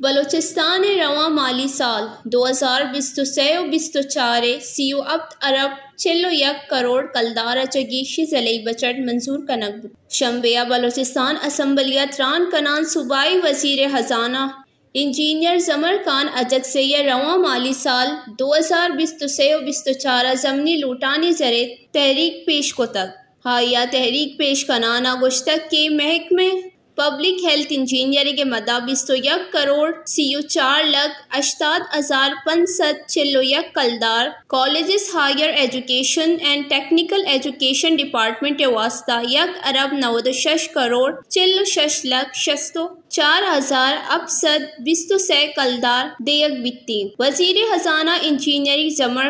بلوچستان رواں مالی سال 2023-24 سیو ابت ارب 41 کروڑ کلدار چگیشی ضلعی بجٹ منظور کنک بود شنبیہ بلوچستان اسمبلیہ تران کنان صوبائی وزیر خزانہ انجینئر زمر خان اجگ سے یہ رواں مالی سال 2023-24 ضمنی لوٹانی ذریعے تحریک پیش کو تک ہائیہ تحریک پیش کنانا گشتک کے محکمہ پبلک ہیلتھ انجینئرنگ کے مدہ 21 کروڑ 84,80,541 کلدار colleges higher education and technical education department کے واسطہ 1 ارب 96 کروڑ 46,64,723 کلدار دیگ بیتی وزیر خزانہ انجینئرنگ زمر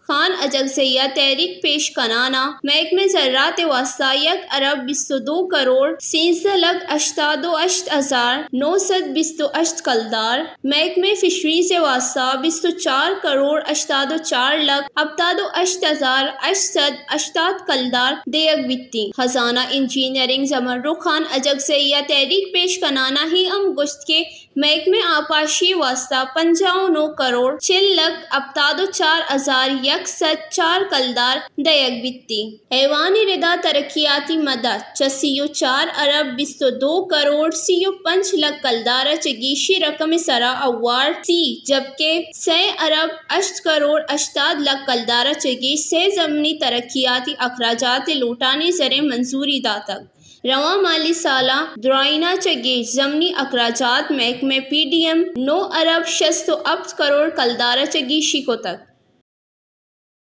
خان اجگ سے یہ تحریک پیش کنانا محکمہ زراعت واسطہ 1 ارب 22 کروڑ 13,88,928 کلدار محکمہ فشریز واسطہ 24 کروڑ 84,78,880 کلدار دیگ بیتی خزانہ انجینئرنگ زمر خان اجگ سے یہ تحریک پیش کنانا ہی ام گشت کے محکمہ آبپاشی واسطہ 59 کروڑ 40,74,104 کلدار دیگ بیتی ایوان ردا ترقیاتی مدد 4 ارب 22 کروڑ 5 لاکھ کلدار چگیشی رقم سرا اوارڈ سی جبکہ 6 ارب 8 کروڑ 80 لاکھ کلدار چگیش سے ضمنی ترقیاتی اخراجات لوٹانی ذریعے منظوری داتک رواں مالی سالہ درائنہ چگیش ضمنی اخراجات محکمہ پی ڈی ایم 9 ارب 608 کروڑ کلدار چگیشی کو تک